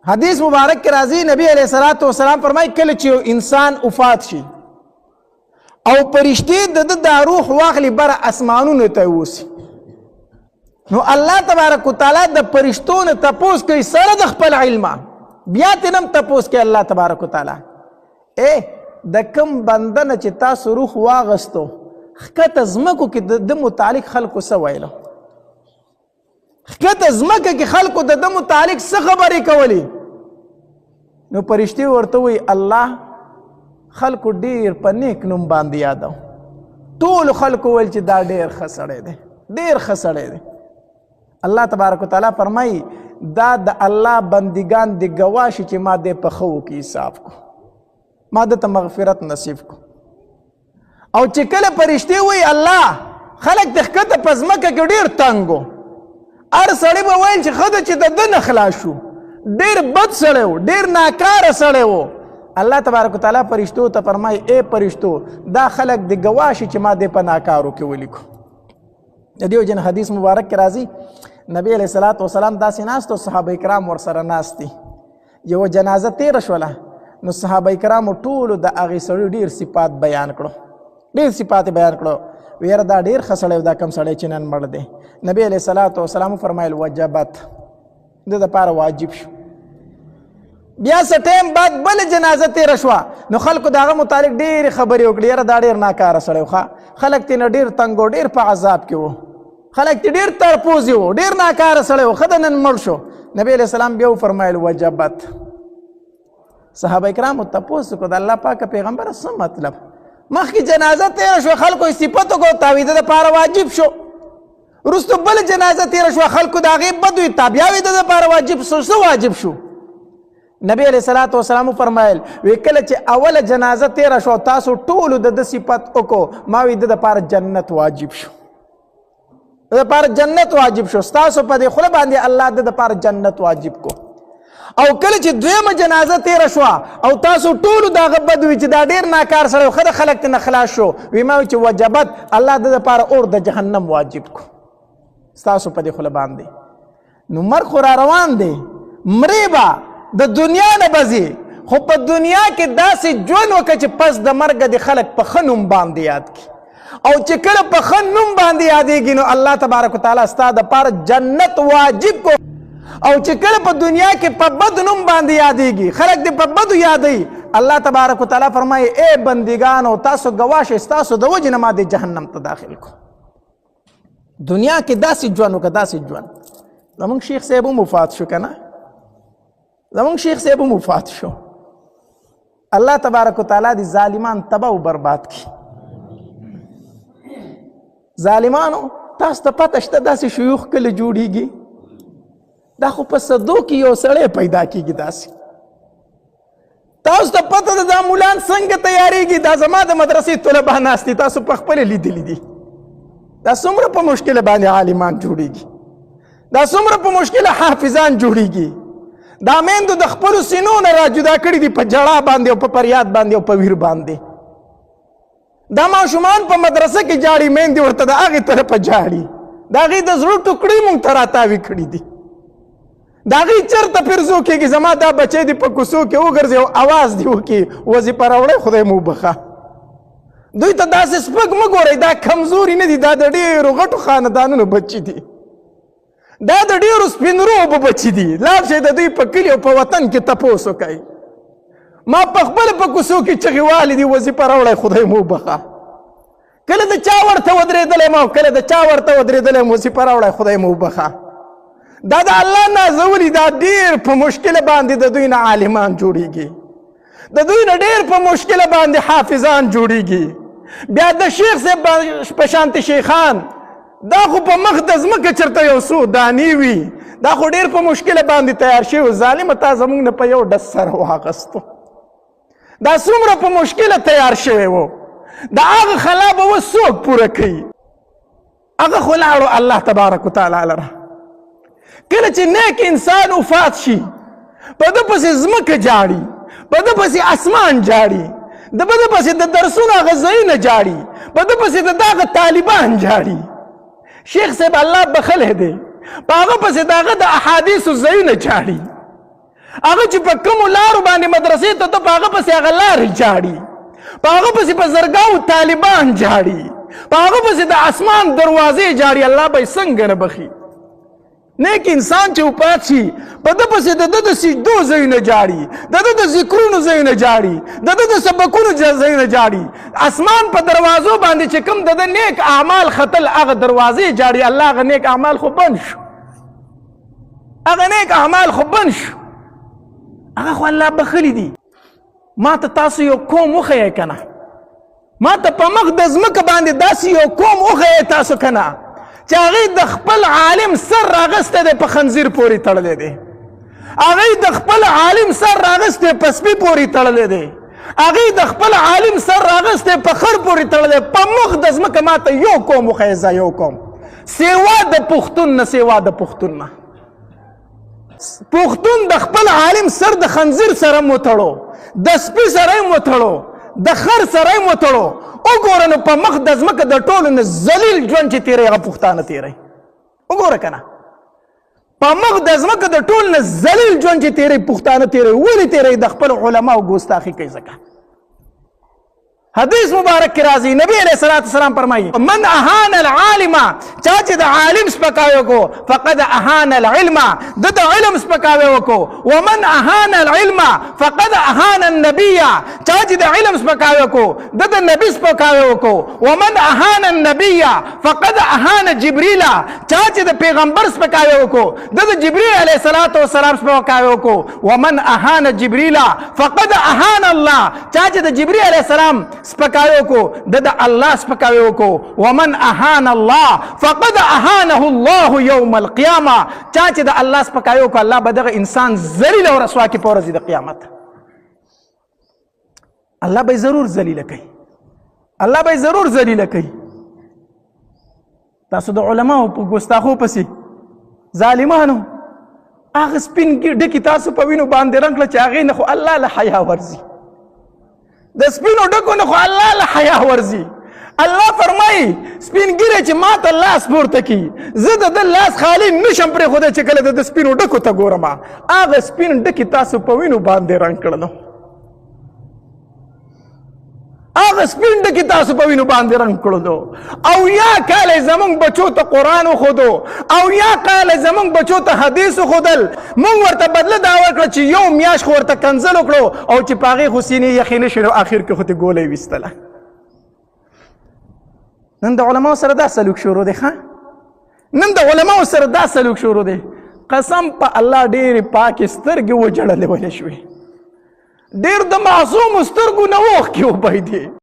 حدیث مبارک کې راځي نبی علیہ الصلوۃ والسلام فرمایي کله چې انسان وفات شي او پرشتې د روح واخلي بر اسمانونو ته ووسي نو الله تبارک وتعالی د پرشتو نه تپوس کوي سره د خپل علم بیا تنم تپوس کوي الله تبارک وتعالی د کم بنده نه چې تاسو روح واغستو ښکته ځمکو کې د متعلق خلکو څه ویلو ښکته ځمکه کې خلکو د متعلق څه خبرې کولې نو پرشتې ورته وایي الله خلکو ډېر په نیک نوم باندې یادو ټولو خلکو ویل چې دا ډېر ښه سړی دی ډېر ښه سړی دی الله تبارک وتعالی فرمایي دا د الله بندگان د ګواه شي چې ما دې په ښو کې حساب کو ما دته مغفرت نصیب کو او چې کله پرشتې وایي الله خلک د ښکته په ځمکه کې ډېر تنګ و هر سړی به ویل چې ښه ده چې د ده نه خلاص شو ډېر بد سړی و ډېر ناکاره سړی و الله تبارک وتعالی فرشتو ته فرمایي ای فرشتو دا خلک د ګواه شي چې ما دې په ناکارو کې ولیکو د دې وجې نه حدیث مبارک کې راځي نبی علیه الصلاۃ والسلام داسې ناست او صحابه کرام ورسره ناست دي یوه جنازه تېره شوله نو صحابه کرامو ټولو د هغې سړي ډېر صفات بیان کړو ډېر صفات بیان کړو ویره دا ډېر ښه سړی دا کم سړی چې نن مړ دی نبی علیه الصلاۃ والسلام فرمایل وجبت د دپاره واجب شو بیا څه ټایم بعد بله جنازه تېره شوه نو خلکو د هغه متعلق ډېرې خبرې وکړې یاره دا ډېر ناکاره سړی و خلک ترې نه ډېر تنګ و ډېر په عذاب کې و خلک ترې ډېر تړپوزي و ډېر ناکاره سړی و ښه د نن مړ شو نبی علیه السلام بیا وفرمایل وجبت صحابه کرامو تپوس وکړو د الله پاکه پیغمبره څه مطلب مخکې جنازه تېره شوه خلکو صفت وکړو تاویده دپاره واجب شو وروستو بله جنازه تېره شوه خلکو د هغې بد وي تا بیا د دپاره واجب شو څه واجب شو نبی علیه الصلاۃ والسلام فرمایل وی کله چې اوله جنازه تېره شو تاسو ټولو د ده صفت وکړو ما وی د دپاره جنت واجب شو د دپاره جنت واجب شو ستاسو په دې خوله باندې الله د دپاره جنت واجب کو او کله چې دویمه جنازه تېره شوه او تاسو ټولو د هغه بد وي چې دا ډېر ناکار سړی ښه د خلک ترې نه خلاص شو وی ما وی چې وجبت الله د دپاره اور د جهنم واجب کو ستاسو په دې خوله باندې نو مرګ خو را روان دی مرې به د دنیا نه بځي خو په دنیا کې داسې ژوند وکړه چې پس د مرګه د خلک په ښه نوم باندې یاد کړي او چې کله په ښه نوم باندې یادېږي نو الله تبارک وتعالی ستا دپاره جنت واجب کو او چې کله په دنیا کې په بد نوم باندې یادېږي خلک دې په بدو یادوي الله تبارک وتعالی فرمایي ای بندګانو تاسو ګواه شئ ستاسو د وجې نه ما دې جهنم ته داخل کو دنیا کې داسې ژوند وکړه داسې ژوند زمونږ شیخ صاحب هم وفات شو که نه زمونږ شیخ صاحب هم وفات شو الله تبارک وتعالی دې ظالمان تباه و برباد کړي ظالمانو تاسو ته پته شته داسې شیوخ کله جوړیږي دا خو په صدو کې یو سړی پیدا کېږي داسې تاسو ته پته ده دا مولان څنګه تیارېږي دا زما د مدرسې طلبه ناست دي تاسو پخپله لیدلي دي دا څومره په مشکله باندې عالمان جوړیږي دا څومره په مشکله حافظان جوړیږي دا میندو د خپلو سینو نه را جدا کړي دي په جړا باندې او په فریاد باندې او په ویر باندې دا ماشومان په مدرسه کې جاړي میندې ورته د هغې طرفه جاړي د هغې د زړه ټوکړې مونږ ته راتاوي کړي دي د هغې چېرته پرزو کېږي زما دا بچی دې په کوڅو کې وګرځي او اواز دې وکړي وظیفه راوړی خدای مو وبخه دوی ته داسې سپک مه ګورئ دا کمزوري نه دي دا د ډېرو غټو خاندانونو بچي دي دا د ډېرو سپین روبو بچي دي لاړ شئ د دوی په کلي او په وطن کې تپوس وکئ ما پخپله په کوڅو کې چغې والې دي وظیفه راوړی خدای مو وبخه کله د چا ورته ودرېدلی یم او کله د چا ورته ودرېدلی یم وظیفه راوړی خدای مو وبخه دا د الله نازولي دا ډېر په مشکله باندې د دوی نه عالمان جوړېږي د دوی نه ډېر په مشکله باندې حافظان جوړېږي بیا د شیخ صاحب په شانتې شیخان دا خو په مخ د ځمکه چېرته یو څو دانې وي دا خو ډېر په مشکله باندې تیار شوي ظالمه تا زموږ نه په یو ډز سره واخیستو دا څومره په مشکله تیار شوی و د هغه خلا به اوس څوک پوره کوي هغه خو لاړو الله تبارک وتعالی لره کله چې نیک انسان وفات شي په ده پسې ځمکه جاړي په ده پسې اسمان جاړي د ده پسې د درسونو هغه ځایونه جاړي په ده پسې د دغه طالبان جاړي شیخ صاحب الله بخلی دی په هغه پسې د هغه د احادیثو ځایونه جاړي هغه چې په کومو لارو باندې مدرسې ته ته په هغه پسې هغه لارې جاړي، په هغه پسې په زرګاو طالبان جاړي، په هغه پسې د اسمان دروازې جاړي. الله به یې څنګه نه بخي؟ نیک انسان چې وفات شي په ده پسې د ده د سجدو ځایونه جاړي، د ده د ذکرونو ځایونه جاړي، د ده د سبقونو ځایونه جاړي. اسمان په دروازو باندې چې کوم د ده نیک اعمال ختل هغه دروازې جاړي. الله هغه نیک اعمال خو بند شو، هغه نیک اعمال خو بند شو، هغه خو الله بخلی دي. ما ته تاسو یو قوم وښیئ که نه، ما ته په مخ د ځمکه باندې داسې یو قوم وښیئ تاسو که نه چې هغوی د خپل عالم سر راغستی دی په خنزیر پورې تړلی دی، هغوی د خپل عالم سر راغستی په سپي پورې تړلی دی، هغوی د خپل عالم سر راغستی په خر پورې تړلی. په مخ د ځمکه ما ته یو قوم وښیه، یو قوم سیوا د پښتون نه، سیوا د پښتون نه. پښتون د خپل عالم سر د خنزیر سره مو تړو، د سپي سره مو تړو، د خر سره مو تړو. وګوره نو په مخ د ځمکه د ټولو نه ذلیل ژوند چې تیری هغه پښتانه تیری. وګوره که نه په مخ د ځمکه د ټولو نه ذلیل ژوند چې تیری پښتانه تیری. ولې تیری؟ د خپل علماو ګستاخي کوي. ځکه حدیث مبارک کی راضی نبی علیہ الصلوۃ والسلام فرمائی من اهان العالم، چا چې د عالم سپکاوی وکړو فقد اهان العلم، د علم سپکاوی وکړو. ومن اهان العلم فقد اهان النبي، چا چې د علم سپکاوی وکړو د نبی سپکاوی وکړو. ومن اهان النبي فقد اهان جبريل، چا چې د پیغمبر سپکاوی وکړو د جبريل علیہ الصلوۃ والسلام سپکاوی وکړو. ومن اهان جبريل فقد اهان الله، چا چې د جبريل علیہ السلام سپکاوی وکړو د الله سپکاوی وکړو. ومن اهان الله فقد اهانه الله یوم القیامه، چا چې د الله سپکاوی وکړو الله به دغه انسان ذلیل او رسوا کړي په ورځ د قیامت. الله به ضرور ذلیل کوي، الله به ضرور ذلیل کوي. تاسو د علماو په ګستاخو پسې ظالمانو هغه سپین ډکي تاسو په وینو باندې رنګ کړه چې هغې نه خو الله له حیا ورځي، د سپینو ډکو نه خو الله له حیا ورځي. الله فرمایي سپین ګیری چې ما ته لاس پورته کړي زه د ده لاس خالي نشم پرېښودی چې کله د سپینو ډکو ته ګورم. هغه سپین ډکي تاسو په وینو باندې رنګ کړلو، هغه سپین ډکي تاسو په وینو باندې رنګ کړلو. او یا کاله زمونږ بچو ته قرآن وښودو، او یا کاله زمونږ بچو ته حدیث وښودل، مونږ ورته بدله دا ورکړه چې یو میاشت خو ورته کنځل وکړو او چې په هغې خو سینې یخې نه شي نو اخر کې خو ترې ګوله یې ویستله. نن د علماو سره دا سلوک شروع دی. ښه نن د علماو سره دا سلوک شروع دی. قسم په الله ډېرې پاکې سترګې وجړلې ولې شوې، ډېر د معصومو سترګو نه اوښکې وبهېدې.